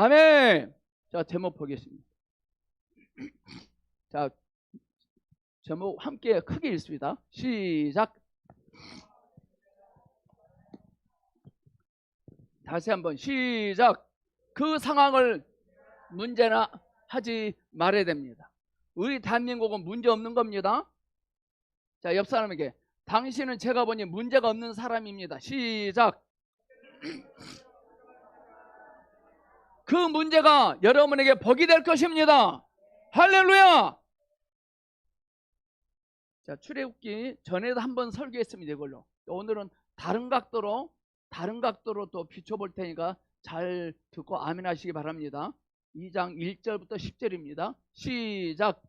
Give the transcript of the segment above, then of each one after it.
아멘. 자, 제목 보겠습니다. 자, 제목 함께 크게 읽습니다. 시작. 다시 한번 시작. 그 상황을 문제나 하지 말아야 됩니다. 우리 대한민국은 문제 없는 겁니다. 자, 옆 사람에게 당신은 제가 보니 문제가 없는 사람입니다. 시작. 그 문제가 여러분에게 복이 될 것입니다. 할렐루야. 자, 출애굽기 전에도 한번 설교했습니다. 이걸로. 오늘은 다른 각도로 또 비춰볼 테니까 잘 듣고 아멘 하시기 바랍니다. 2장 1절부터 10절입니다. 시작.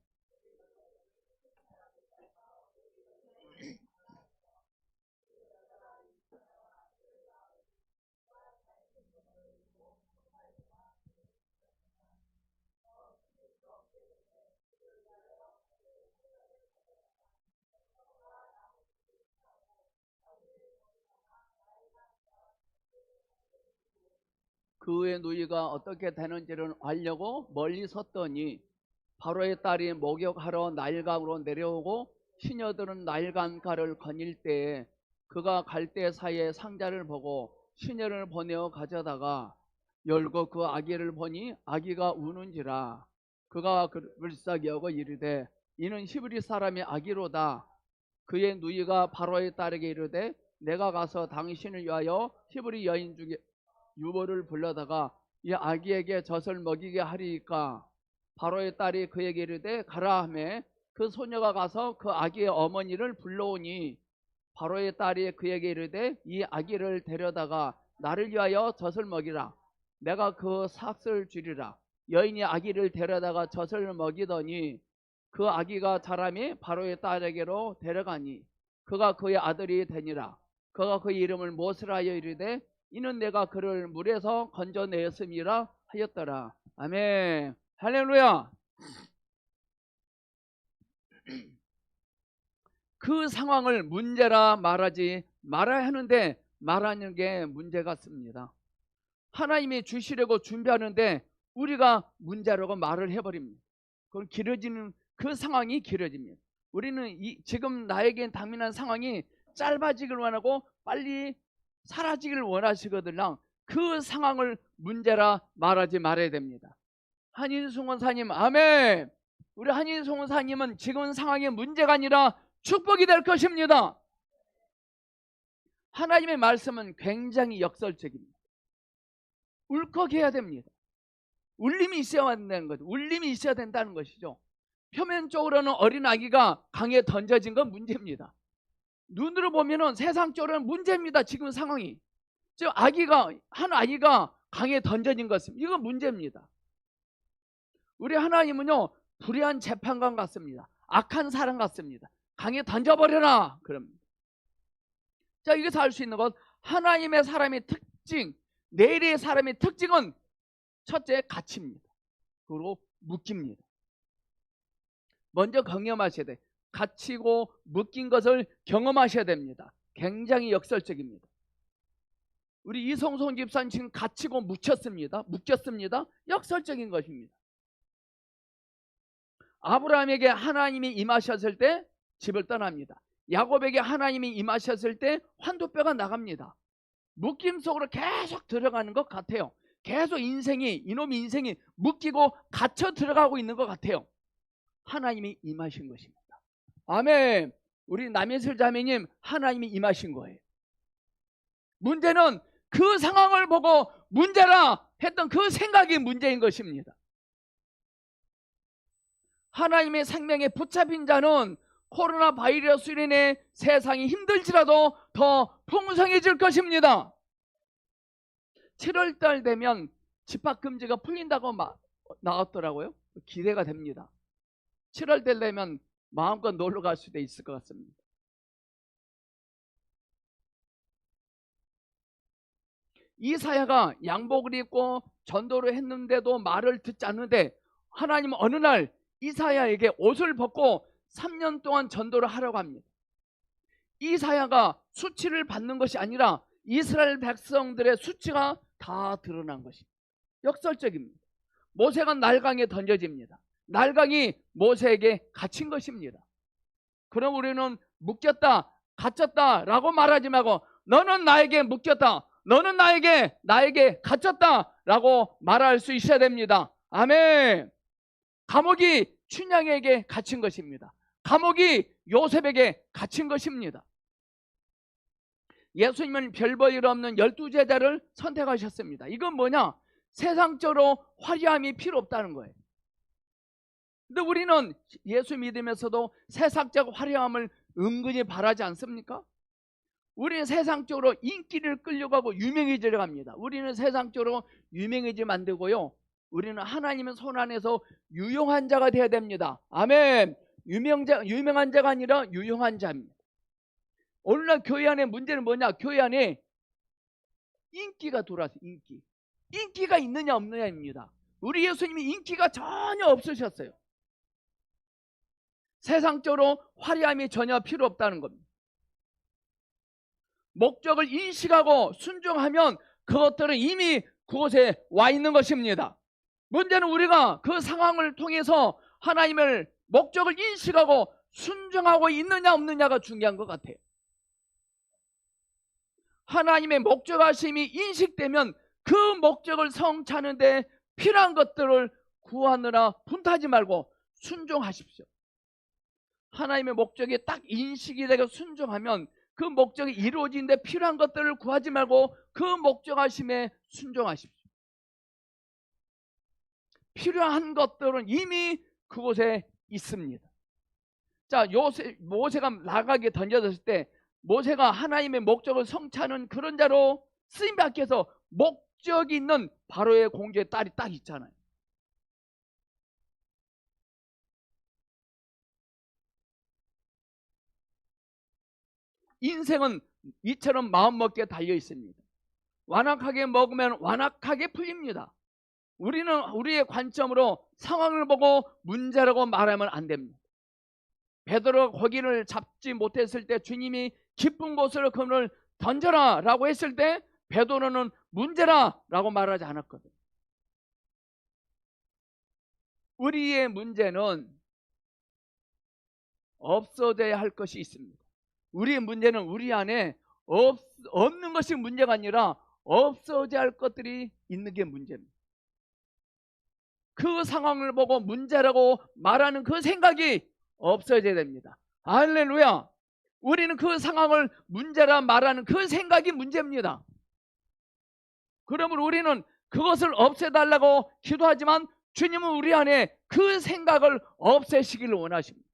그의 누이가 어떻게 되는지를 알려고 멀리 섰더니 바로의 딸이 목욕하러 나일강으로 내려오고 시녀들은 나일강가를 거닐 때에 그가 갈대 사이에 상자를 보고 시녀를 보내어 가져다가 열고 그 아기를 보니 아기가 우는지라. 그가 불쌍히 여겨 이르되 이는 히브리 사람의 아기로다. 그의 누이가 바로의 딸에게 이르되 내가 가서 당신을 위하여 히브리 여인 중에 유모를 불러다가 이 아기에게 젖을 먹이게 하리이까. 바로의 딸이 그에게 이르되 가라 하매 그 소녀가 가서 그 아기의 어머니를 불러오니 바로의 딸이 그에게 이르되 이 아기를 데려다가 나를 위하여 젖을 먹이라. 내가 그 삭을 주리라. 여인이 아기를 데려다가 젖을 먹이더니 그 아기가 자라매 바로의 딸에게로 데려가니 그가 그의 아들이 되니라. 그가 그의 이름을 모세라 하여 이르되 이는 내가 그를 물에서 건져내었음이라 하였더라. 아멘. 할렐루야. 그 상황을 문제라 말하지 말아야 하는데 말하는 게 문제 같습니다. 하나님이 주시려고 준비하는데 우리가 문제라고 말을 해버립니다. 그럼 길어지는 그 상황이 길어집니다. 우리는 지금 나에겐 당면한 상황이 짧아지길 원하고 빨리 사라지길 원하시거든요. 그 상황을 문제라 말하지 말아야 됩니다. 한인숙 원사님 아멘. 우리 한인숙 원사님은 지금 상황의 문제가 아니라 축복이 될 것입니다. 하나님의 말씀은 굉장히 역설적입니다. 울컥해야 됩니다. 울림이 있어야 된다는 거죠. 울림이 있어야 된다는 것이죠. 표면적으로는 어린 아기가 강에 던져진 건 문제입니다. 눈으로 보면은 세상적으로는 문제입니다. 지금 상황이. 즉 한 아기가 강에 던져진 것은 이건 문제입니다. 우리 하나님은요 불의한 재판관 같습니다. 악한 사람 같습니다. 강에 던져버려라 그럽니다. 자, 여기서 알 수 있는 것, 하나님의 사람의 특징, 내리의 사람의 특징은 첫째 가치입니다. 그리고 묶입니다. 먼저 경험하셔야 돼. 갇히고 묶인 것을 경험하셔야 됩니다. 굉장히 역설적입니다. 우리 이성송 집사님 지금 갇히고 묶였습니다. 역설적인 것입니다. 아브라함에게 하나님이 임하셨을 때 집을 떠납니다. 야곱에게 하나님이 임하셨을 때 환도뼈가 나갑니다. 묶임 속으로 계속 들어가는 것 같아요. 계속 이놈의 인생이 묶이고 갇혀 들어가고 있는 것 같아요. 하나님이 임하신 것입니다. 아멘. 우리 남예슬 자매님 하나님이 임하신 거예요. 문제는 그 상황을 보고 문제라 했던 그 생각이 문제인 것입니다. 하나님의 생명에 붙잡힌 자는 코로나 바이러스로 인해 세상이 힘들지라도 더 풍성해질 것입니다. 7월달 되면 집합금지가 풀린다고 나왔더라고요. 기대가 됩니다. 7월달 되면 마음껏 놀러 갈 수도 있을 것 같습니다. 이사야가 양복을 입고 전도를 했는데도 말을 듣지 않는데 하나님은 어느 날 이사야에게 옷을 벗고 3년 동안 전도를 하라고 합니다. 이사야가 수치를 받는 것이 아니라 이스라엘 백성들의 수치가 다 드러난 것입니다. 역설적입니다. 모세가 날강에 던져집니다. 날강이 모세에게 갇힌 것입니다. 그럼 우리는 묶였다, 갇혔다 라고 말하지 말고 너는 나에게 묶였다, 너는 나에게 갇혔다 라고 말할 수 있어야 됩니다. 아멘. 감옥이 춘향에게 갇힌 것입니다. 감옥이 요셉에게 갇힌 것입니다. 예수님은 별 볼 일 없는 12제자를 선택하셨습니다. 이건 뭐냐? 세상적으로 화려함이 필요 없다는 거예요. 근데 우리는 예수 믿으면서도 세상적 화려함을 은근히 바라지 않습니까? 우리는 세상적으로 인기를 끌려가고 유명해지려 합니다. 우리는 세상적으로 유명해지 만들고요, 우리는 하나님의 손 안에서 유용한 자가 되어야 됩니다. 아멘. 유명한 자가 아니라 유용한 자입니다. 오늘날 교회 안에 문제는 뭐냐? 교회 안에 인기가 들어와서 인기가 있느냐 없느냐입니다. 우리 예수님이 인기가 전혀 없으셨어요. 세상적으로 화려함이 전혀 필요 없다는 겁니다. 목적을 인식하고 순종하면 그것들은 이미 그곳에 와 있는 것입니다. 문제는 우리가 그 상황을 통해서 하나님을 목적을 인식하고 순종하고 있느냐 없느냐가 중요한 것 같아요. 하나님의 목적하심이 인식되면 그 목적을 성취하는 데 필요한 것들을 구하느라 분타하지 말고 순종하십시오. 하나님의 목적이 딱 인식이 되고 순종하면 그 목적이 이루어진 데 필요한 것들을 구하지 말고 그 목적하심에 순종하십시오. 필요한 것들은 이미 그곳에 있습니다. 자, 모세가 나가게 던져졌을 때 모세가 하나님의 목적을 성취하는 그런 자로 쓰임받기 위해서 목적이 있는 바로의 공주의 딸이 딱 있잖아요. 인생은 이처럼 마음먹기에 달려 있습니다. 완악하게 먹으면 완악하게 풀립니다. 우리는 우리의 관점으로 상황을 보고 문제라고 말하면 안 됩니다. 베드로가 고기를 잡지 못했을 때 주님이 깊은 곳으로 그물을 던져라 라고 했을 때 베드로는 문제라 라고 말하지 않았거든요. 우리의 문제는 없어져야 할 것이 있습니다. 우리의 문제는 우리 안에 없는 것이 문제가 아니라 없어져야 할 것들이 있는 게 문제입니다. 그 상황을 보고 문제라고 말하는 그 생각이 없어져야 됩니다. 할렐루야. 우리는 그 상황을 문제라 말하는 그 생각이 문제입니다. 그러므로 우리는 그것을 없애달라고 기도하지만 주님은 우리 안에 그 생각을 없애시기를 원하십니다.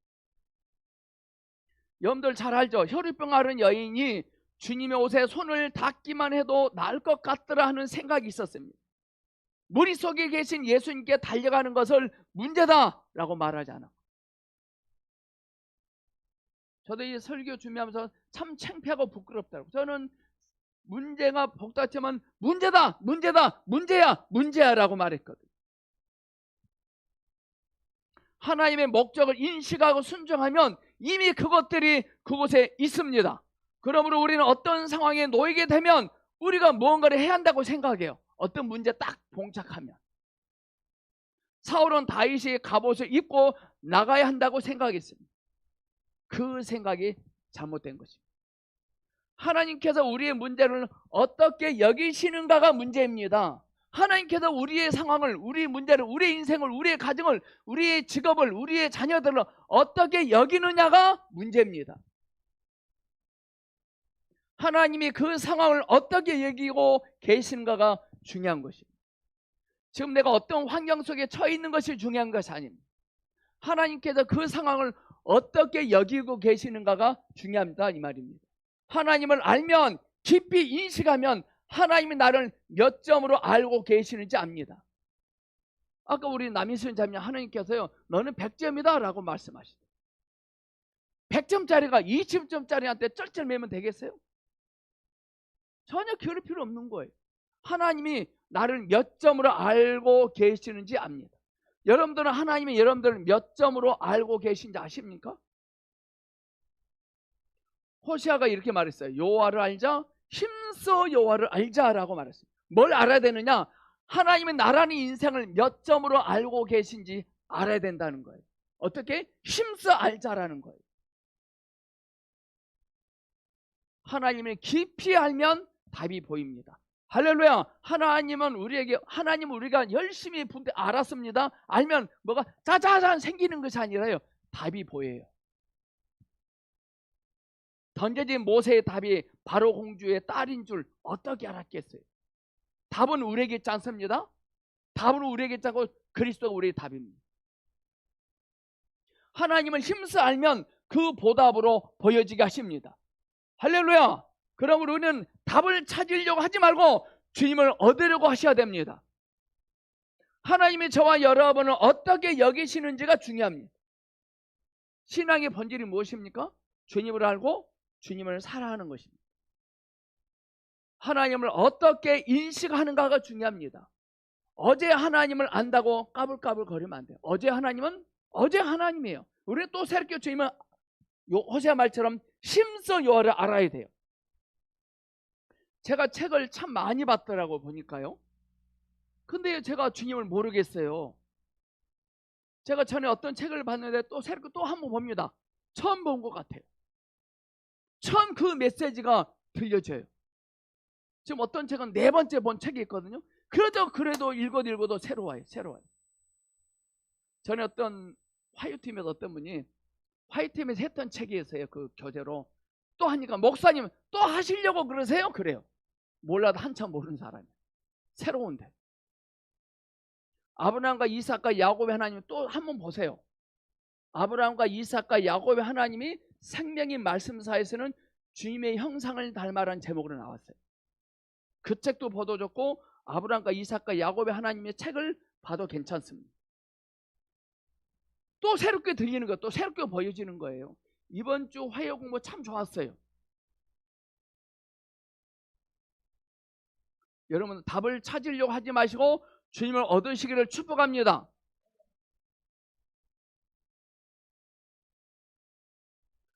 여러분들 잘 알죠? 혈우병 앓은 여인이 주님의 옷에 손을 닿기만 해도 나을 것 같더라 하는 생각이 있었습니다. 머릿속에 계신 예수님께 달려가는 것을 문제다라고 말하지 않아. 저도 이 설교 준비하면서 참 창피하고 부끄럽다고. 저는 문제가 복잡하지만 문제다, 문제야라고 말했거든요. 하나님의 목적을 인식하고 순종하면 이미 그것들이 그곳에 있습니다. 그러므로 우리는 어떤 상황에 놓이게 되면 우리가 무언가를 해야 한다고 생각해요. 어떤 문제 딱 봉착하면. 사울은 다윗이 갑옷을 입고 나가야 한다고 생각했습니다. 그 생각이 잘못된 것입니다. 하나님께서 우리의 문제를 어떻게 여기시는가가 문제입니다. 하나님께서 우리의 상황을, 우리의 문제를, 우리의 인생을, 우리의 가정을, 우리의 직업을, 우리의 자녀들을 어떻게 여기느냐가 문제입니다. 하나님이 그 상황을 어떻게 여기고 계신가가 중요한 것입니다. 지금 내가 어떤 환경 속에 처해 있는 것이 중요한 것이 아닙니다. 하나님께서 그 상황을 어떻게 여기고 계시는가가 중요합니다, 이 말입니다. 하나님을 알면, 깊이 인식하면 하나님이 나를 몇 점으로 알고 계시는지 압니다. 아까 우리 남인순 자매 하나님께서요, 너는 100점이다 라고 말씀하시죠. 100점짜리가 20점짜리한테 쩔쩔매면 되겠어요? 전혀 그럴 필요 없는 거예요. 하나님이 나를 몇 점으로 알고 계시는지 압니다. 여러분들은 하나님이 여러분들을 몇 점으로 알고 계신지 아십니까? 호시아가 이렇게 말했어요. 여호와를 알자, 힘써 여호와를 알자라고 말했어요. 뭘 알아야 되느냐? 하나님의 나라는 인생을 몇 점으로 알고 계신지 알아야 된다는 거예요. 어떻게? 힘써 알자라는 거예요. 하나님을 깊이 알면 답이 보입니다. 할렐루야. 하나님은 우리가 열심히 분대 알았습니다. 알면 뭐가 짜자잔 생기는 것이 아니라요, 답이 보여요. 던져진 모세의 답이 바로 공주의 딸인 줄 어떻게 알았겠어요? 답은 우리에게 있지 않습니다. 답은 우리에게 있지 않고 그리스도가 우리의 답입니다. 하나님을 힘써 알면 그 보답으로 보여지게 하십니다. 할렐루야. 그러므로 우리는 답을 찾으려고 하지 말고 주님을 얻으려고 하셔야 됩니다. 하나님이 저와 여러분을 어떻게 여기시는지가 중요합니다. 신앙의 본질이 무엇입니까? 주님을 알고 주님을 사랑하는 것입니다. 하나님을 어떻게 인식하는가가 중요합니다. 어제 하나님을 안다고 까불까불 거리면 안 돼요. 어제 하나님은 어제 하나님이에요. 우리는 또 새롭게 주님을 호세아 말처럼 힘써 여호와를 알아야 돼요. 제가 책을 참 많이 봤더라고 보니까요. 근데 제가 주님을 모르겠어요. 제가 전에 어떤 책을 봤는데 또 새롭게 또 한 번 봅니다. 처음 본 것 같아요. 처음 그 메시지가 들려져요. 지금 어떤 책은 4번째 본 책이 있거든요. 그래도 읽어도 새로워요. 전에 어떤 화요팀에서 어떤 분이 화이트팀에서 했던 책이 있어요. 그 교재로 또 하니까 목사님 또 하시려고 그러세요? 그래요. 몰라도 한참 모르는 사람이에요. 새로운데 아브라함과 이삭과 야곱의 하나님 또 한번 보세요. 아브라함과 이삭과 야곱의 하나님이 생명의 말씀사에서는 주님의 형상을 닮아라는 제목으로 나왔어요. 그 책도 보도 좋고 아브라함과 이삭과 야곱의 하나님의 책을 봐도 괜찮습니다. 또 새롭게 들리는 거, 또 새롭게 보여지는 거예요. 이번 주 화요 공부 참 좋았어요. 여러분 답을 찾으려고 하지 마시고 주님을 얻으시기를 축복합니다.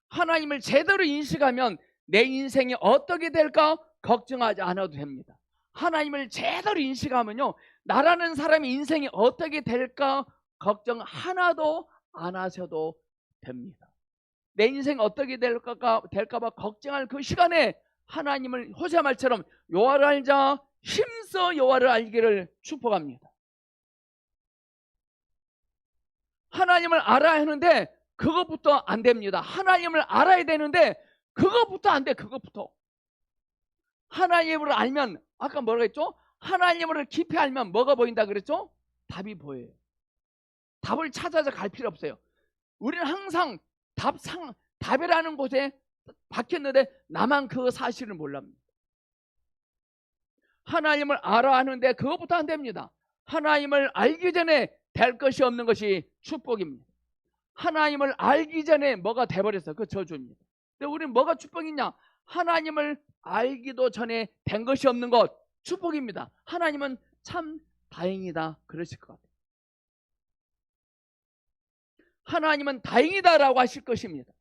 하나님을 제대로 인식하면 내 인생이 어떻게 될까 걱정하지 않아도 됩니다. 하나님을 제대로 인식하면요, 나라는 사람의 인생이 어떻게 될까 걱정 하나도 안 하셔도 됩니다. 내 인생 어떻게 될까봐 걱정할 그 시간에 하나님을 호세아 말처럼 여호와를 알자, 힘써 여호와를 알기를 축복합니다. 하나님을 알아야 하는데 그것부터 안 됩니다. 하나님을 알아야 되는데 그것부터 안 돼. 그것부터 하나님을 알면 아까 뭐라고 했죠? 하나님을 깊이 알면 뭐가 보인다 그랬죠? 답이 보여요. 답을 찾아서 갈 필요 없어요. 우리는 항상 답이라는 곳에 박혔는데 나만 그 사실을 몰랍니다. 하나님을 알아야 하는데 그것부터 안 됩니다. 하나님을 알기 전에 될 것이 없는 것이 축복입니다. 하나님을 알기 전에 뭐가 돼버렸어. 그 저주입니다. 근데 우리는 뭐가 축복이냐? 하나님을 알기도 전에 된 것이 없는 것 축복입니다. 하나님은 참 다행이다 그러실 것 같아요. 하나님은 다행이다라고 하실 것입니다.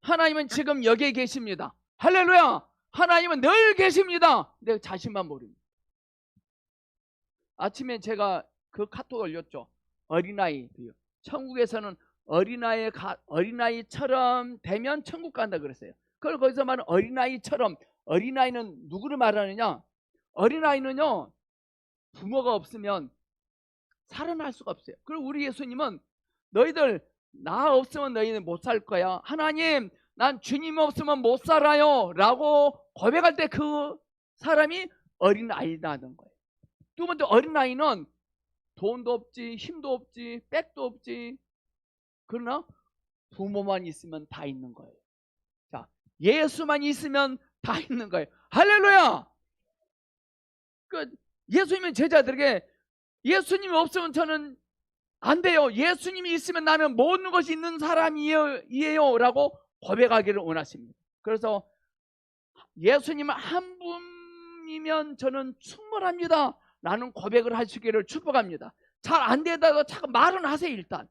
하나님은 지금 여기에 계십니다. 할렐루야. 하나님은 늘 계십니다. 내 자신만 모릅니다. 아침에 제가 그 카톡 올렸죠. 어린아이 천국에서는 어린아이처럼 되면 천국 간다 그랬어요. 그걸 거기서 말하는 어린아이처럼, 어린아이는 누구를 말하느냐? 어린아이는요 부모가 없으면 살아날 수가 없어요. 그리고 우리 예수님은 너희들 나 없으면 너희는 못 살 거야. 하나님 난 주님 없으면 못 살아요 라고 고백할 때 그 사람이 어린아이라는 거예요. 두 번째, 어린아이는 돈도 없지, 힘도 없지, 백도 없지, 그러나 부모만 있으면 다 있는 거예요. 자, 예수만 있으면 다 있는 거예요. 할렐루야. 예수님은 제자들에게 예수님이 없으면 저는 안 돼요. 예수님이 있으면 나는 모든 것이 있는 사람이에요 라고 고백하기를 원하십니다. 그래서 예수님 한 분이면 저는 충분합니다 라는 고백을 하시기를 축복합니다. 잘 안 되다가 자꾸 말은 하세요. 일단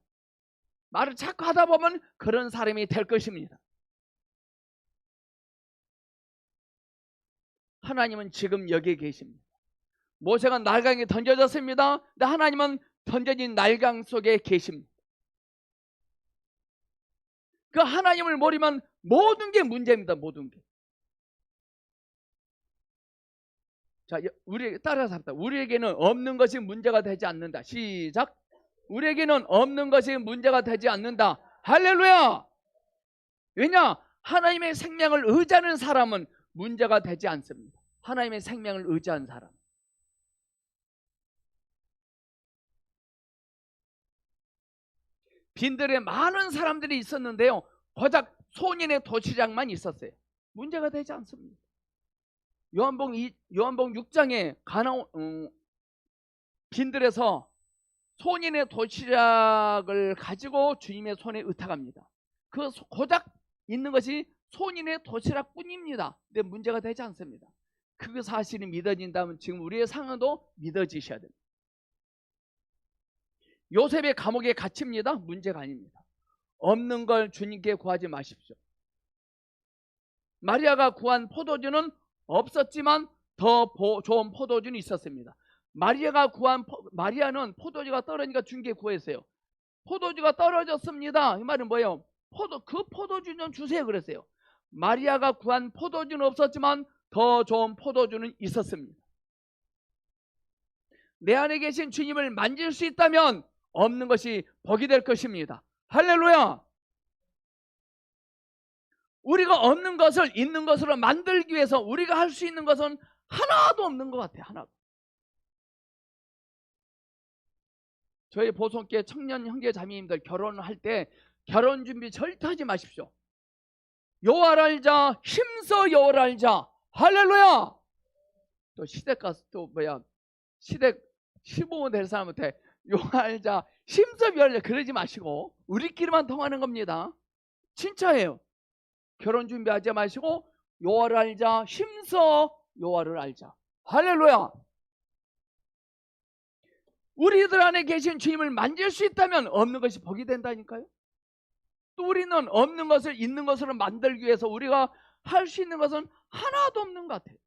말을 자꾸 하다 보면 그런 사람이 될 것입니다. 하나님은 지금 여기에 계십니다. 모세가 날강에 던져졌습니다. 근데 하나님은 던져진 날강 속에 계십니다. 그 하나님을 모르면 모든 게 문제입니다. 모든 게. 자, 우리 따라서 합시다. 우리에게는 없는 것이 문제가 되지 않는다. 시작. 우리에게는 없는 것이 문제가 되지 않는다. 할렐루야. 왜냐? 하나님의 생명을 의지하는 사람은 문제가 되지 않습니다. 하나님의 생명을 의지한 사람. 빈들에 많은 사람들이 있었는데요, 고작 소년의 도시락만 있었어요. 문제가 되지 않습니다. 요한복음 6장에 빈들에서 소년의 도시락을 가지고 주님의 손에 의탁합니다. 그 고작 있는 것이 소년의 도시락뿐입니다. 근데 문제가 되지 않습니다. 그 사실이 믿어진다면 지금 우리의 상황도 믿어지셔야 됩니다. 요셉의 감옥에 갇힙니다. 문제가 아닙니다. 없는 걸 주님께 구하지 마십시오. 마리아가 구한 포도주는 없었지만 더 좋은 포도주는 있었습니다. 마리아는 포도주가 떨어지니까 주님께 구했어요. 포도주가 떨어졌습니다. 이 말은 뭐예요? 그 포도주 좀 주세요 그랬어요. 마리아가 구한 포도주는 없었지만 더 좋은 포도주는 있었습니다. 내 안에 계신 주님을 만질 수 있다면 없는 것이 복이 될 것입니다. 할렐루야. 우리가 없는 것을 있는 것으로 만들기 위해서 우리가 할 수 있는 것은 하나도 없는 것 같아요. 하나도. 저희 보성교회 청년 형제 자매님들 결혼할 때 결혼 준비 절대 하지 마십시오. 여호와를 알자, 힘써 여호와를 알자. 할렐루야. 또 시댁 가서 또 시댁 시부모 될 사람한테 여호와 알자, 힘써 여호와 알자 그러지 마시고 우리끼리만 통하는 겁니다. 진짜예요. 결혼 준비하지 마시고 여호와를 알자, 힘써 여호와를 알자. 할렐루야. 우리들 안에 계신 주님을 만질 수 있다면 없는 것이 복이 된다니까요. 또 우리는 없는 것을 있는 것으로 만들기 위해서 우리가 할 수 있는 것은 하나도 없는 것 같아요.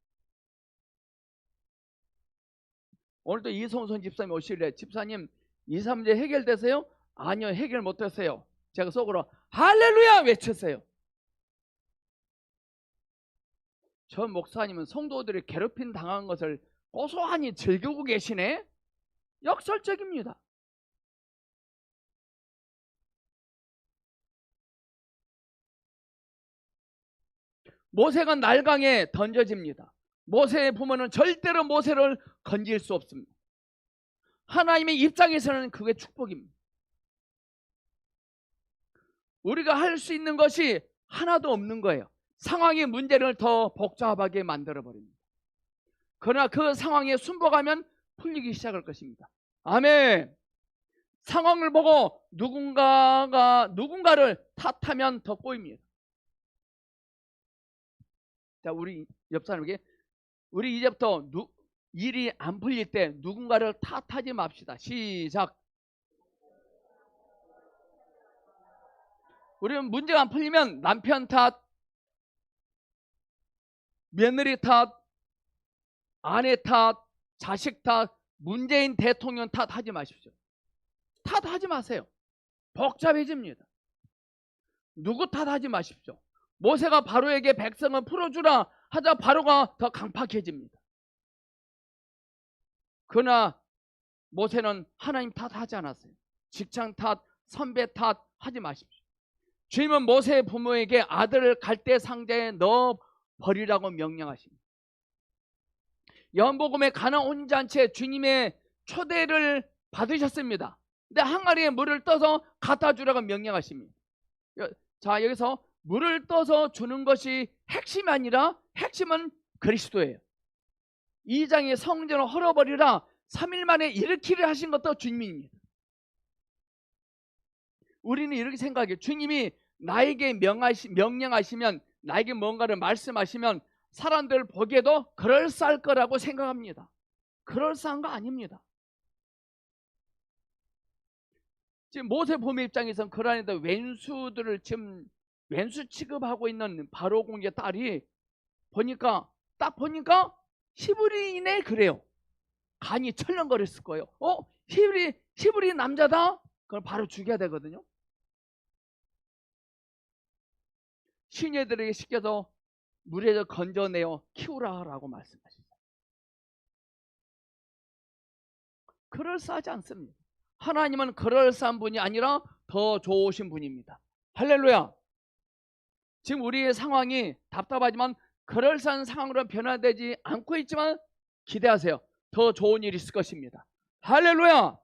오늘도 이성선 집사님 오실래? 집사님 2, 3제 해결되세요? 아니요, 해결 못했어요. 제가 속으로 할렐루야 외쳤어요. 저 목사님은 성도들이 괴롭힘 당한 것을 고소하니 즐기고 계시네? 역설적입니다. 모세가 날강에 던져집니다. 모세의 부모는 절대로 모세를 건질 수 없습니다. 하나님의 입장에서는 그게 축복입니다. 우리가 할 수 있는 것이 하나도 없는 거예요. 상황의 문제를 더 복잡하게 만들어버립니다. 그러나 그 상황에 순복하면 풀리기 시작할 것입니다. 아멘. 상황을 보고 누군가를 탓하면 더 꼬입니다. 자, 우리 옆 사람에게 우리 이제부터 일이 안 풀릴 때 누군가를 탓하지 맙시다. 시작. 우리는 문제가 안 풀리면 남편 탓, 며느리 탓, 아내 탓, 자식 탓, 문재인 대통령 탓하지 마십시오. 탓하지 마세요. 복잡해집니다. 누구 탓하지 마십시오. 모세가 바로에게 백성을 풀어주라 하자 바로가 더 강팍해집니다. 그러나 모세는 하나님 탓하지 않았어요. 직장 탓, 선배 탓 하지 마십시오. 주님은 모세의 부모에게 아들을 갈대 상자에 넣어 버리라고 명령하십니다. 요한복음의 가나 혼잔치에 주님의 초대를 받으셨습니다. 근데 항아리에 물을 떠서 갖다 주라고 명령하십니다. 자, 여기서 물을 떠서 주는 것이 핵심이 아니라 핵심은 그리스도예요. 2장의 성전을 헐어버리라 3일 만에 일으키려 하신 것도 주님입니다. 우리는 이렇게 생각해요. 주님이 나에게 명령하시면, 나에게 뭔가를 말씀하시면 사람들 보기에도 그럴싸할 거라고 생각합니다. 그럴싸한 거 아닙니다. 지금 모세 부모 입장에서는 그러한데 왼수들을 지금 왼수 취급하고 있는 바로 공주의 딸이 딱 보니까 히브리인에 그래요. 간이 철렁거렸을 거예요. 히브리 남자다? 그걸 바로 죽여야 되거든요. 시녀들에게 시켜서 물에서 건져내어 키우라라고 말씀하셨어요. 그럴싸하지 않습니다. 하나님은 그럴싸한 분이 아니라 더 좋으신 분입니다. 할렐루야. 지금 우리의 상황이 답답하지만 그럴싸한 상황으로 변화되지 않고 있지만 기대하세요. 더 좋은 일이 있을 것입니다. 할렐루야.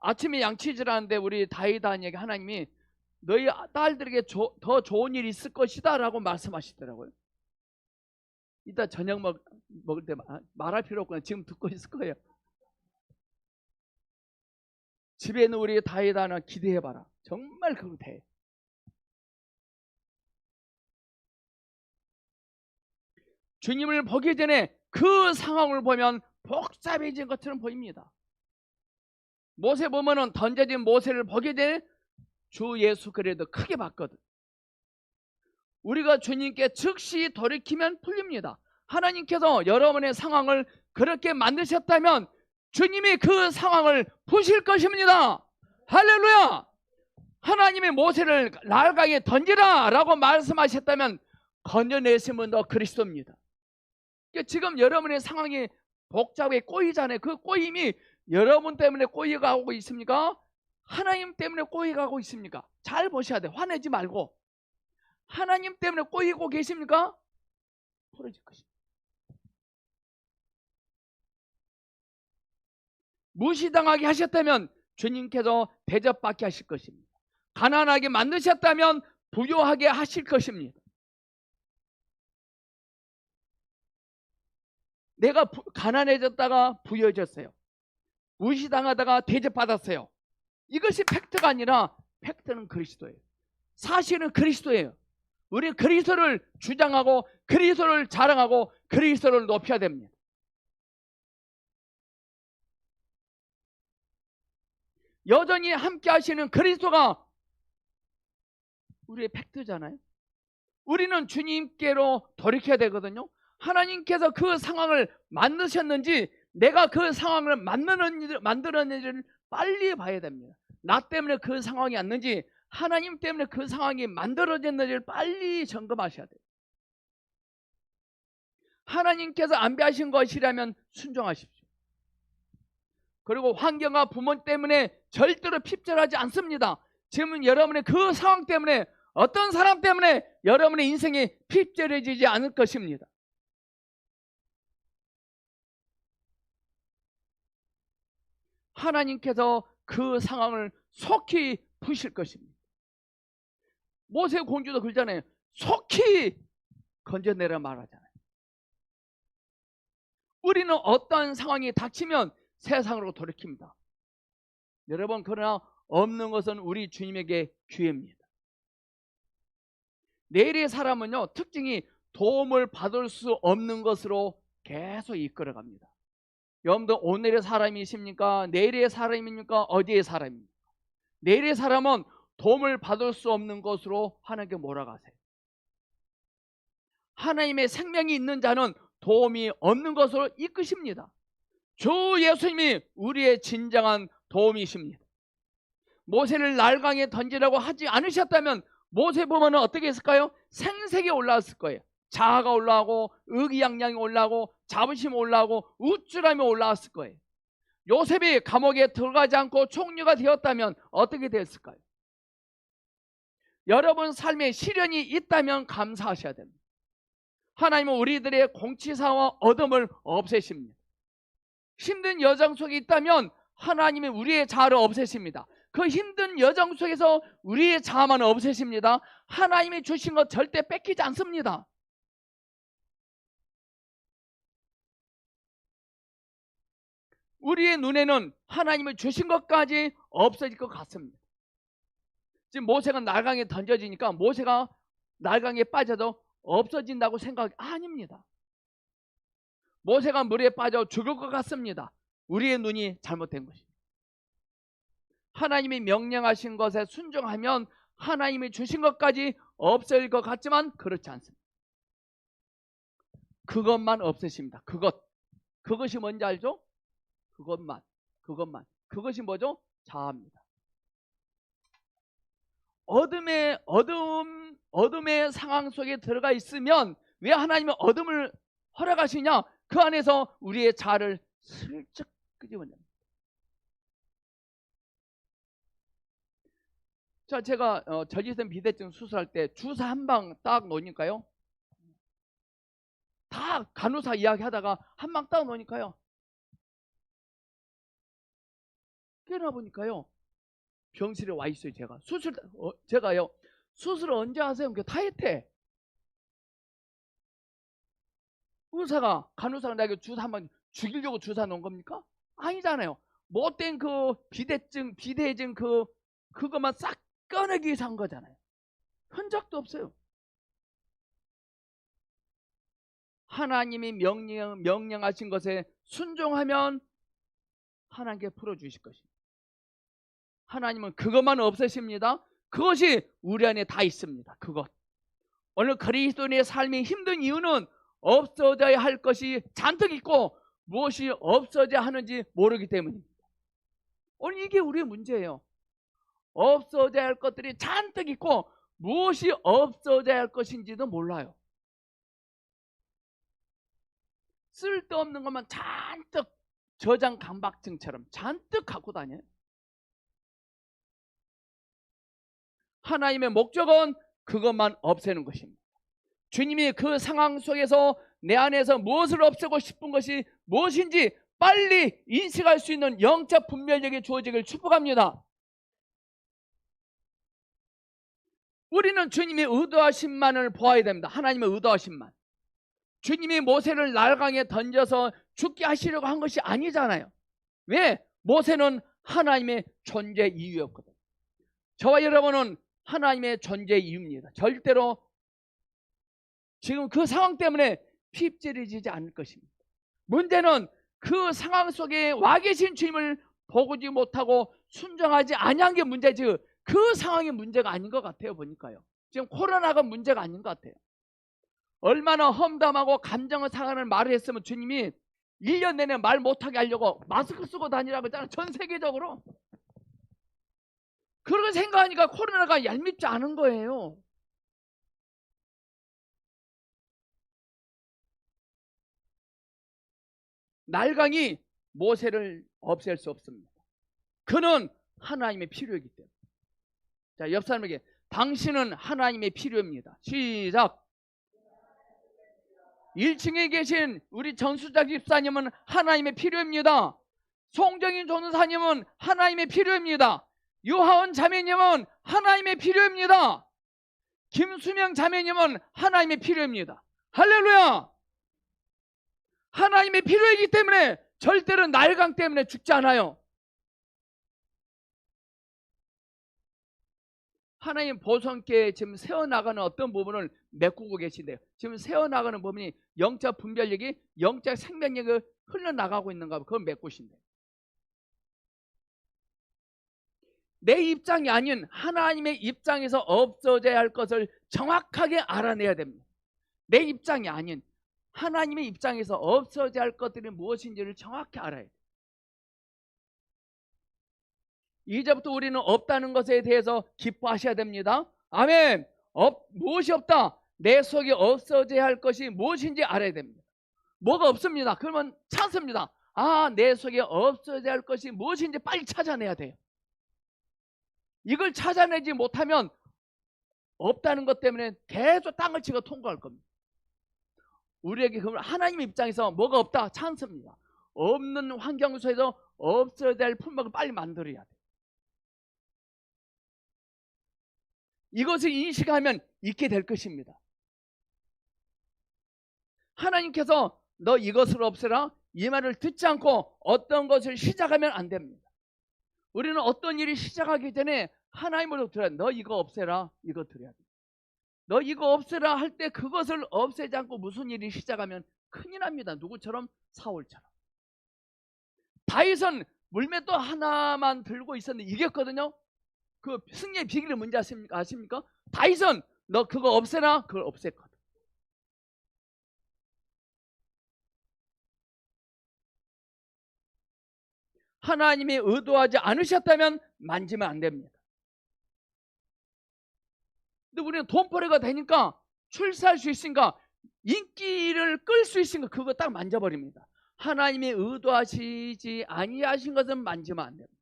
아침에 양치질 하는데 우리 다윗아니에게 하나님이 너희 딸들에게 더 좋은 일이 있을 것이다 라고 말씀하시더라고요. 이따 저녁 먹을 때 말할 필요 없구나. 지금 듣고 있을 거예요. 집에 있는 우리 다윗아나 기대해봐라. 정말 그거 돼. 주님을 보기 전에 그 상황을 보면 복잡해진 것처럼 보입니다. 모세 보면은 던져진 모세를 보기 전에 주 예수 그리스도 크게 봤거든. 우리가 주님께 즉시 돌이키면 풀립니다. 하나님께서 여러분의 상황을 그렇게 만드셨다면 주님이 그 상황을 푸실 것입니다. 할렐루야. 하나님이 모세를 나일강에 던지라 라고 말씀하셨다면 건져내신 분도 그리스도입니다. 지금 여러분의 상황이 복잡하게 꼬이잖아요. 그 꼬임이 여러분 때문에 꼬여가고 있습니까? 하나님 때문에 꼬여가고 있습니까? 잘 보셔야 돼요. 화내지 말고. 하나님 때문에 꼬이고 계십니까? 풀어질 것입니다. 무시당하게 하셨다면 주님께서 대접받게 하실 것입니다. 가난하게 만드셨다면 부유하게 하실 것입니다. 내가 가난해졌다가 부유해졌어요. 무시당하다가 대접받았어요. 이것이 팩트가 아니라 팩트는 그리스도예요. 사실은 그리스도예요. 우리 그리스도를 주장하고 그리스도를 자랑하고 그리스도를 높여야 됩니다. 여전히 함께 하시는 그리스도가 우리의 팩트잖아요. 우리는 주님께로 돌이켜야 되거든요. 하나님께서 그 상황을 만드셨는지 내가 그 상황을 만들었는지를 빨리 봐야 됩니다. 나 때문에 그 상황이 왔는지 하나님 때문에 그 상황이 만들어졌는지를 빨리 점검하셔야 돼요. 하나님께서 안배하신 것이라면 순종하십시오. 그리고 환경과 부모 때문에 절대로 핍절하지 않습니다. 지금 여러분의 그 상황 때문에 어떤 사람 때문에 여러분의 인생이 핍절해지지 않을 것입니다. 하나님께서 그 상황을 속히 푸실 것입니다. 모세 공주도 그러잖아요. 속히 건져내라 말하잖아요. 우리는 어떠한 상황이 닥치면 세상으로 돌이킵니다. 여러분, 그러나 없는 것은 우리 주님에게 기회입니다. 내일의 사람은요, 특징이 도움을 받을 수 없는 것으로 계속 이끌어갑니다. 여러분들 오늘의 사람이십니까? 내일의 사람입니까? 어디의 사람입니까? 내일의 사람은 도움을 받을 수 없는 것으로 하나님께 몰아가세요. 하나님의 생명이 있는 자는 도움이 없는 것으로 이끄십니다. 주 예수님이 우리의 진정한 도움이십니다. 모세를 날강에 던지라고 하지 않으셨다면 모세 보면 어떻게 했을까요? 생색이 올라왔을 거예요. 자아가 올라오고 의기양양이 올라오고 자부심이 올라오고 우쭐함이 올라왔을 거예요. 요셉이 감옥에 들어가지 않고 총리가 되었다면 어떻게 됐을까요? 여러분 삶에 시련이 있다면 감사하셔야 됩니다. 하나님은 우리들의 공치사와 어둠을 없애십니다. 힘든 여정 속에 있다면 하나님이 우리의 자아를 없애십니다. 그 힘든 여정 속에서 우리의 자아만 없애십니다. 하나님이 주신 것 절대 뺏기지 않습니다. 우리의 눈에는 하나님이 주신 것까지 없어질 것 같습니다. 지금 모세가 날강에 던져지니까 모세가 날강에 빠져도 없어진다고 생각이 아닙니다. 모세가 물에 빠져 죽을 것 같습니다. 우리의 눈이 잘못된 것입니다. 하나님이 명령하신 것에 순종하면 하나님이 주신 것까지 없어질 것 같지만 그렇지 않습니다. 그것만 없으십니다. 그것이 뭔지 알죠? 그것만. 그것이 뭐죠? 자아입니다. 어둠의 상황 속에 들어가 있으면 왜 하나님은 어둠을 허락하시냐? 그 안에서 우리의 자아를 슬쩍 끄집어냅니다. 자, 제가 전립선 비대증 수술할 때 주사 한 방 딱 놓으니까요. 다 간호사 이야기하다가 한 방 딱 놓으니까요. 깨어나 보니까요. 병실에 와 있어요. 제가 제가요. 수술을 언제 하세요? 다 했대. 간호사가 나에게 주사 한 방 죽이려고 주사 놓은 겁니까? 아니잖아요. 못된 그 비대증 그것만 싹 꺼내기 위해서 한 거잖아요. 흔적도 없어요. 하나님이 명령하신 것에 순종하면 하나님께 풀어주실 것입니다. 하나님은 그것만 없애십니다. 그것이 우리 안에 다 있습니다. 그것. 오늘 그리스도인의 삶이 힘든 이유는 없어져야 할 것이 잔뜩 있고 무엇이 없어져야 하는지 모르기 때문입니다. 오늘 이게 우리의 문제예요. 없어져야 할 것들이 잔뜩 있고 무엇이 없어져야 할 것인지도 몰라요. 쓸데없는 것만 잔뜩 저장 강박증처럼 잔뜩 갖고 다녀요. 하나님의 목적은 그것만 없애는 것입니다. 주님이 그 상황 속에서 내 안에서 무엇을 없애고 싶은 것이 무엇인지 빨리 인식할 수 있는 영적 분별력이 주어지길 축복합니다. 우리는 주님의 의도하심만을 보아야 됩니다. 하나님의 의도하심만. 주님이 모세를 날강에 던져서 죽게 하시려고 한 것이 아니잖아요. 왜? 모세는 하나님의 존재 이유였거든요. 저와 여러분은 하나님의 존재 이유입니다. 절대로 지금 그 상황 때문에 핍절해지지 않을 것입니다. 문제는 그 상황 속에 와 계신 주님을 보지 못하고 순종하지 아니한 게 문제지 그 상황이 문제가 아닌 것 같아요. 보니까요. 지금 코로나가 문제가 아닌 것 같아요. 얼마나 험담하고 감정을 상하는 말을 했으면 주님이 1년 내내 말 못하게 하려고 마스크 쓰고 다니라고 했잖아요. 전 세계적으로. 그렇게 생각하니까 코로나가 얄밉지 않은 거예요. 날강이 모세를 없앨 수 없습니다. 그는 하나님의 필요이기 때문에. 자, 옆 사람에게 당신은 하나님의 필요입니다. 시작. 1층에 계신 우리 전수자 집사님은 하나님의 필요입니다. 송정인 전사님은 하나님의 필요입니다. 유하원 자매님은 하나님의 필요입니다. 김수명 자매님은 하나님의 필요입니다. 할렐루야. 하나님의 필요이기 때문에 절대로 날강 때문에 죽지 않아요. 하나님 보성께 지금 세워나가는 어떤 부분을 메꾸고 계신데요. 지금 세워나가는 부분이 영적 분별력이 영적 생명력을 흘러나가고 있는가 그걸 메꾸신대요. 내 입장이 아닌 하나님의 입장에서 없어져야 할 것을 정확하게 알아내야 됩니다. 내 입장이 아닌 하나님의 입장에서 없어져야 할 것들이 무엇인지를 정확히 알아야 돼요. 이제부터 우리는 없다는 것에 대해서 기뻐하셔야 됩니다. 아멘. 무엇이 없다? 내 속에 없어져야 할 것이 무엇인지 알아야 됩니다. 뭐가 없습니다. 그러면 찬스입니다. 내 속에 없어져야 할 것이 무엇인지 빨리 찾아내야 돼요. 이걸 찾아내지 못하면 없다는 것 때문에 계속 땅을 치고 통과할 겁니다. 우리에게 그러면 하나님의 입장에서 뭐가 없다? 찬스입니다. 없는 환경 속에서 없어야 될 품목을 빨리 만들어야 돼요. 이것을 인식하면 있게 될 것입니다. 하나님께서 너 이것을 없애라 이 말을 듣지 않고 어떤 것을 시작하면 안 됩니다. 우리는 어떤 일이 시작하기 전에 하나님으로 들어야 돼. 너 이거 없애라 이거 드려야 돼. 너 이거 없애라 할 때 그것을 없애지 않고 무슨 일이 시작하면 큰일 납니다. 누구처럼? 사울처럼. 다윗은 물맷도 하나만 들고 있었는데 이겼거든요. 그 승리의 비결이 뭔지 아십니까? 다윗은 너 그거 없애라 그걸 없앴거든. 하나님이 의도하지 않으셨다면 만지면 안 됩니다. 근데 우리는 돈벌이가 되니까, 출세할 수 있으니까, 인기를 끌 수 있으니까 그거 딱 만져버립니다. 하나님이 의도하시지 아니하신 것은 만지면 안 됩니다.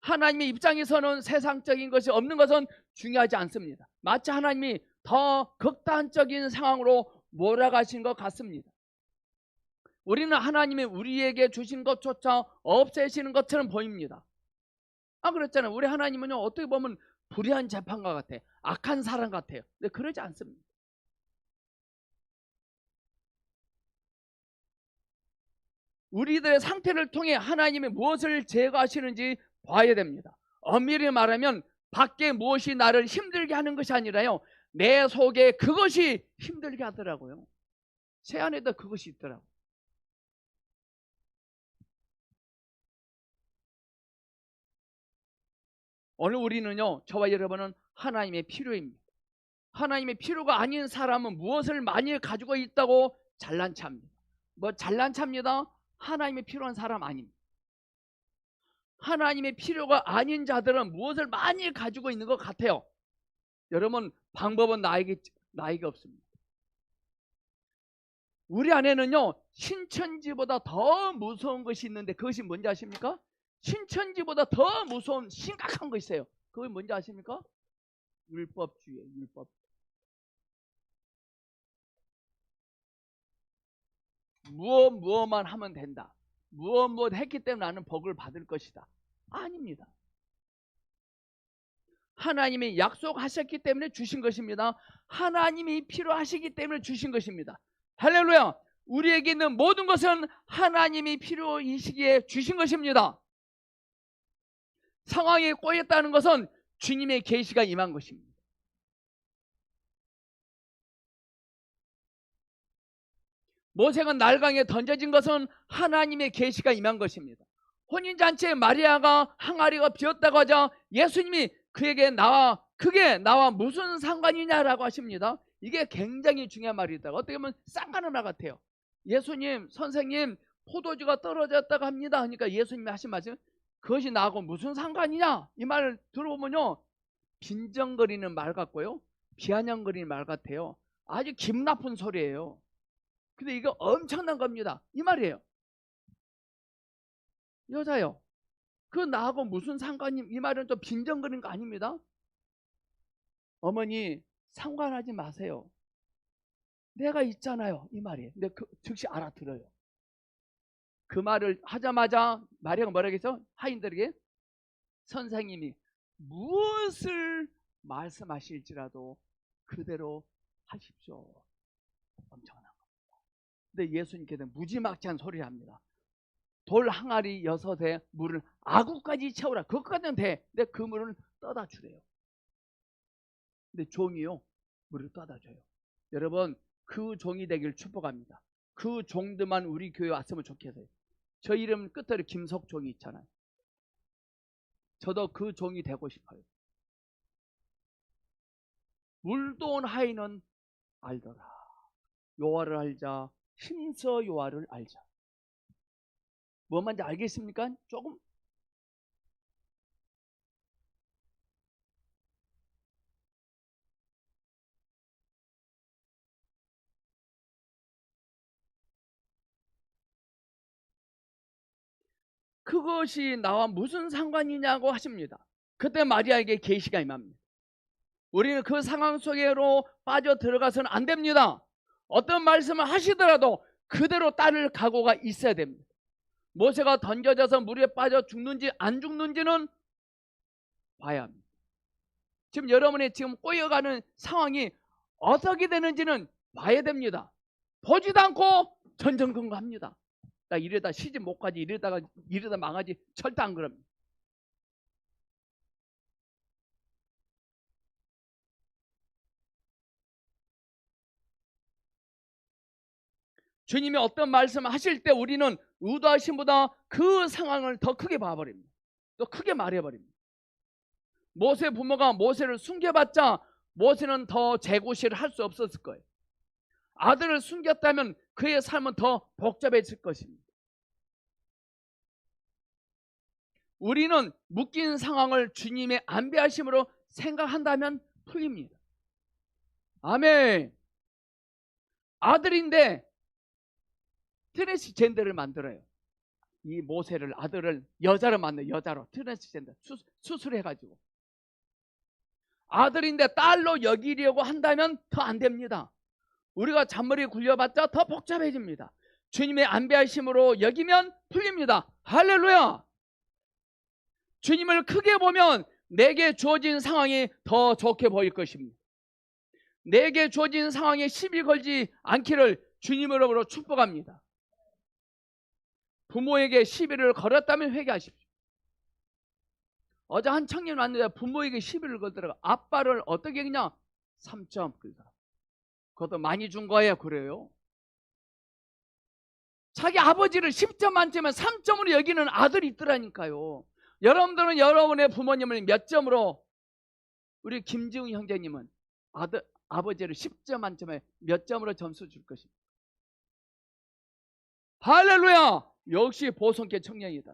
하나님의 입장에서는 세상적인 것이 없는 것은 중요하지 않습니다. 마치 하나님이 더 극단적인 상황으로 몰아가신 것 같습니다. 우리는 하나님이 우리에게 주신 것조차 없애시는 것처럼 보입니다. 그랬잖아요. 우리 하나님은요, 어떻게 보면 불의한 재판관 같아, 악한 사람 같아요. 근데 그러지 않습니다. 우리들의 상태를 통해 하나님이 무엇을 제거하시는지 봐야 됩니다. 엄밀히 말하면 밖에 무엇이 나를 힘들게 하는 것이 아니라요, 내 속에 그것이 힘들게 하더라고요. 제 안에도 그것이 있더라고요. 오늘 우리는요, 저와 여러분은 하나님의 필요입니다. 하나님의 필요가 아닌 사람은 무엇을 많이 가지고 있다고 잘난 체합니다. 잘난 체합니다. 하나님의 필요한 사람 아닙니다. 하나님의 필요가 아닌 자들은 무엇을 많이 가지고 있는 것 같아요. 여러분, 방법은 나에게 없습니다. 우리 안에는요, 신천지보다 더 무서운 것이 있는데, 그것이 뭔지 아십니까? 신천지보다 더 무서운 심각한 것이 있어요. 그게 뭔지 아십니까? 율법주의예요. 율법. 무엇만 하면 된다. 무엇 했기 때문에 나는 복을 받을 것이다. 아닙니다. 하나님이 약속하셨기 때문에 주신 것입니다. 하나님이 필요하시기 때문에 주신 것입니다. 할렐루야. 우리에게 있는 모든 것은 하나님이 필요이시기에 주신 것입니다. 상황에 꼬였다는 것은 주님의 계시가 임한 것입니다. 모세가 날강에 던져진 것은 하나님의 계시가 임한 것입니다. 혼인잔치에 마리아가 항아리가 비었다고 하자 예수님이 그게 나와 무슨 상관이냐라고 하십니다. 이게 굉장히 중요한 말이다. 어떻게 보면 쌍가는 말 같아요. 예수님, 선생님, 포도주가 떨어졌다고 합니다. 그러니까 예수님이 하신 말씀, 그것이 나하고 무슨 상관이냐? 이 말을 들어보면요, 빈정거리는 말 같고요, 비아냥거리는 말 같아요. 아주 기분 나쁜 소리예요. 근데 이거 엄청난 겁니다. 이 말이에요. 여자요, 그 나하고 무슨 상관이, 이 말은 좀 빈정거리는 거 아닙니다. 어머니, 상관하지 마세요. 내가 있잖아요. 이 말이에요. 근데 즉시 알아들어요. 그 말을 하자마자 마리아가 뭐라고 했어? 하인들에게, 선생님이 무엇을 말씀하실지라도 그대로 하십시오. 엄청난 겁니다. 근데 예수님께서는 무지막지한 소리를 합니다. 돌 항아리 6에 물을 아구까지 채우라. 그것까지는 돼. 근데 그 물을 떠다 주래요. 근데 종이요, 물을 떠다 줘요. 여러분, 그 종이 되길 축복합니다. 그 종들만 우리 교회 왔으면 좋겠어요. 저 이름 끝에 김석종이 있잖아요. 저도 그 종이 되고 싶어요. 물도 온 하인은 알더라. 요하를 알자. 힘써 요하를 알자. 뭐 말인지 알겠습니까? 조금? 그것이 나와 무슨 상관이냐고 하십니다. 그때 마리아에게 계시가 임합니다. 우리는 그 상황 속으로 빠져 들어가서는 안 됩니다. 어떤 말씀을 하시더라도 그대로 따를 각오가 있어야 됩니다. 모세가 던져져서 물에 빠져 죽는지 안 죽는지는 봐야 합니다. 지금 여러분이 지금 꼬여가는 상황이 어떻게 되는지는 봐야 됩니다. 보지도 않고 전전긍긍합니다. 나 이러다 시집 못 가지, 이러다 망하지. 절대 안 그럽니다. 주님이 어떤 말씀을 하실 때 우리는 의도하심보다 그 상황을 더 크게 봐버립니다. 또 크게 말해버립니다. 모세 부모가 모세를 숨겨봤자 모세는 더 재고시를 할 수 없었을 거예요. 아들을 숨겼다면 그의 삶은 더 복잡해질 것입니다. 우리는 묶인 상황을 주님의 안배하심으로 생각한다면 풀립니다. 아멘. 아들인데 트랜스젠더를 만들어요. 이 모세를, 아들을 여자로 만들어요. 여자로 트랜스젠더 수술해가지고. 아들인데 딸로 여기려고 한다면 더 안 됩니다. 우리가 잔머리에 굴려봤자 더 복잡해집니다. 주님의 안배하심으로 여기면 풀립니다. 할렐루야. 주님을 크게 보면 내게 주어진 상황이 더 좋게 보일 것입니다. 내게 주어진 상황에 시비 걸지 않기를 주님으로부터 축복합니다. 부모에게 시비를 걸었다면 회개하십시오. 어제 한 청년 왔는데 부모에게 시비를 걸더라고. 아빠를 어떻게 그냥 3점 걸더라고. 그것도 많이 준 거예요. 그래요. 자기 아버지를 10점 만점에 3점으로 여기는 아들이 있더라니까요. 여러분들은 여러분의 부모님을 몇 점으로, 우리 김지웅 형제님은 아버지를 10점 만점에 몇 점으로 점수 줄 것입니다. 할렐루야. 역시 보성계 청년이다.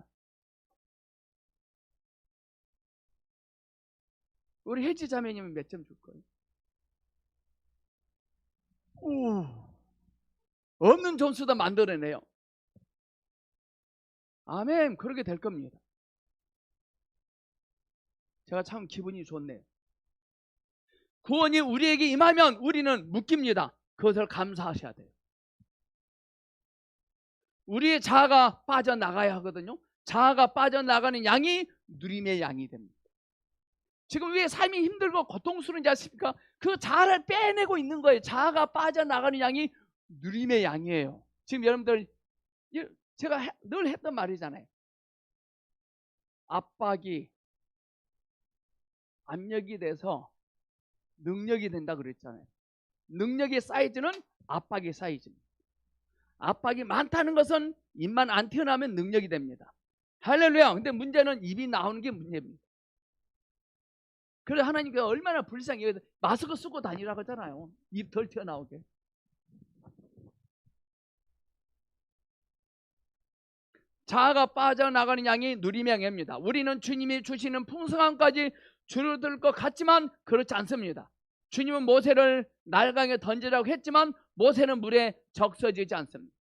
우리 혜지 자매님은 몇 점 줄 거예요? 없는 점수도 만들어내요. 아멘. 그렇게 될 겁니다. 제가 참 기분이 좋네요. 구원이 우리에게 임하면 우리는 묶입니다. 그것을 감사하셔야 돼요. 우리의 자아가 빠져나가야 하거든요. 자아가 빠져나가는 양이 누림의 양이 됩니다. 지금 왜 삶이 힘들고 고통스러운지 아십니까? 그 자아를 빼내고 있는 거예요. 자아가 빠져나가는 양이 누림의 양이에요. 지금 여러분들, 제가 늘 했던 말이잖아요. 압박이 압력이 돼서 능력이 된다 그랬잖아요. 능력의 사이즈는 압박의 사이즈입니다. 압박이 많다는 것은 입만 안 튀어나오면 능력이 됩니다. 할렐루야. 근데 문제는 입이 나오는 게 문제입니다. 그래서 하나님께서 얼마나 불쌍해요. 마스크 쓰고 다니라고 하잖아요. 입 덜 튀어나오게. 자아가 빠져나가는 양이 누림의 양입니다. 우리는 주님이 주시는 풍성함까지 줄어들 것 같지만 그렇지 않습니다. 주님은 모세를 날강에 던지라고 했지만 모세는 물에 적셔지지 않습니다.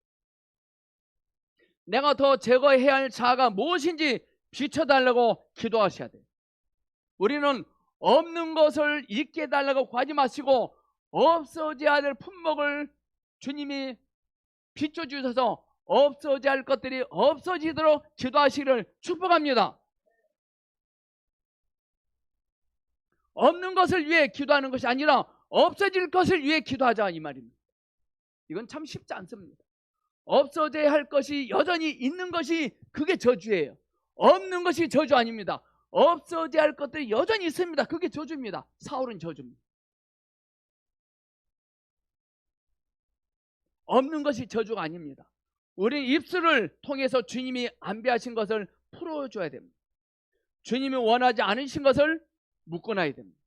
내가 더 제거해야 할 자아가 무엇인지 비춰달라고 기도하셔야 돼요. 우리는 없는 것을 있게 해달라고 구하지 마시고 없어져야 할 품목을 주님이 비춰주셔서 없어져야 할 것들이 없어지도록 기도하시기를 축복합니다. 없는 것을 위해 기도하는 것이 아니라 없어질 것을 위해 기도하자, 이 말입니다. 이건 참 쉽지 않습니다. 없어져야 할 것이 여전히 있는 것이 그게 저주예요. 없는 것이 저주 아닙니다. 없어져야 할 것들이 여전히 있습니다. 그게 저주입니다. 사울은 저주입니다. 없는 것이 저주가 아닙니다. 우리 입술을 통해서 주님이 안배하신 것을 풀어줘야 됩니다. 주님이 원하지 않으신 것을 묶어놔야 됩니다.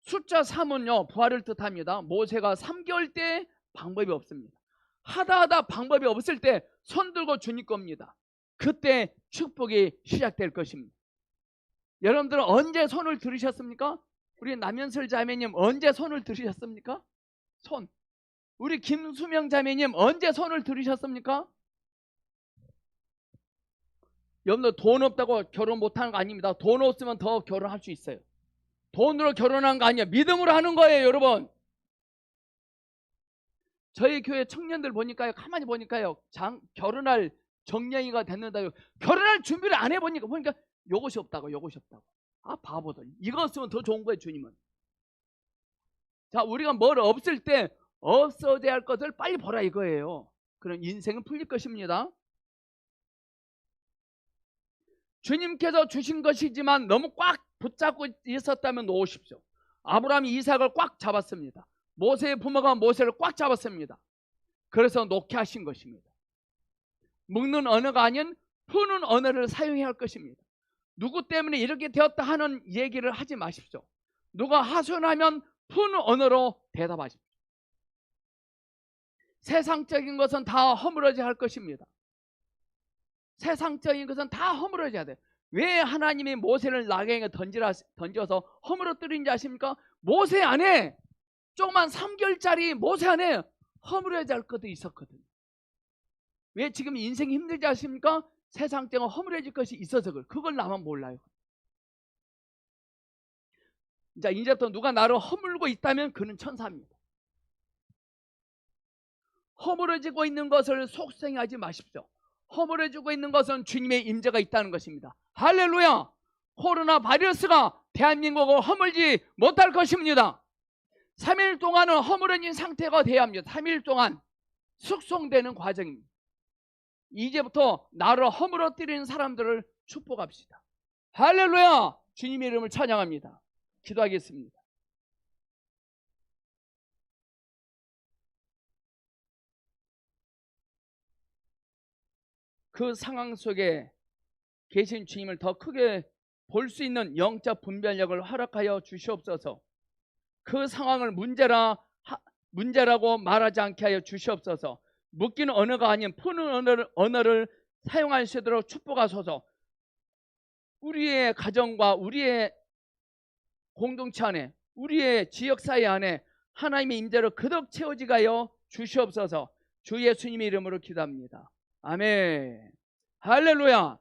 숫자 3은요 부활을 뜻합니다. 모세가 3개월 때 방법이 없습니다. 하다 방법이 없을 때 손 들고 주님 겁니다. 그때 축복이 시작될 것입니다. 여러분들은 언제 손을 들으셨습니까? 우리 남현설 자매님 언제 손을 들으셨습니까? 손. 우리 김수명 자매님 언제 손을 들으셨습니까? 여러분들 돈 없다고 결혼 못하는 거 아닙니다. 돈 없으면 더 결혼할 수 있어요. 돈으로 결혼한 거 아니에요. 믿음으로 하는 거예요, 여러분. 저희 교회 청년들 보니까요, 가만히 보니까요, 결혼할 정년이가 됐는데요, 결혼할 준비를 안 해보니까 보니까 요것이 없다고. 아, 바보들. 이거 쓰면 더 좋은 거예요, 주님은. 자, 우리가 뭘 없을 때 없어져야 할 것을 빨리 보라 이거예요. 그럼 인생은 풀릴 것입니다. 주님께서 주신 것이지만 너무 꽉 붙잡고 있었다면 놓으십시오. 아브라함이 이삭을 꽉 잡았습니다. 모세의 부모가 모세를 꽉 잡았습니다. 그래서 놓게 하신 것입니다. 묶는 언어가 아닌 푸는 언어를 사용해야 할 것입니다. 누구 때문에 이렇게 되었다 하는 얘기를 하지 마십시오. 누가 하소연하면 푸는 언어로 대답하십시오. 세상적인 것은 다 허물어져야 할 것입니다. 세상적인 것은 다 허물어져야 돼. 왜 하나님이 모세를 나경에 던져서 허물어뜨린지 아십니까? 모세 안에 조그만 3개월짜리 모세 안에 허물어야 할 것도 있었거든요. 왜 지금 인생이 힘들지 아십니까? 세상적인 허물어질 것이 있어서 그걸 나만 몰라요. 자, 이제부터 누가 나를 허물고 있다면 그는 천사입니다. 허물어지고 있는 것을 속생하지 마십시오. 허물어지고 있는 것은 주님의 임재가 있다는 것입니다. 할렐루야! 코로나 바이러스가 대한민국을 허물지 못할 것입니다. 3일 동안은 허물어진 상태가 돼야 합니다. 3일 동안 숙성되는 과정입니다. 이제부터 나를 허물어뜨리는 사람들을 축복합시다. 할렐루야! 주님의 이름을 찬양합니다. 기도하겠습니다. 그 상황 속에 계신 주님을 더 크게 볼 수 있는 영적 분별력을 허락하여 주시옵소서. 그 상황을 문제라고 말하지 않게 하여 주시옵소서. 묶이는 언어가 아닌 푸는 언어를 사용할 수 있도록 축복하소서. 우리의 가정과 우리의 공동체 안에, 우리의 지역사회 안에 하나님의 임재로 그득 채워지게 하여 주시옵소서. 주 예수님의 이름으로 기도합니다. 아멘. 할렐루야.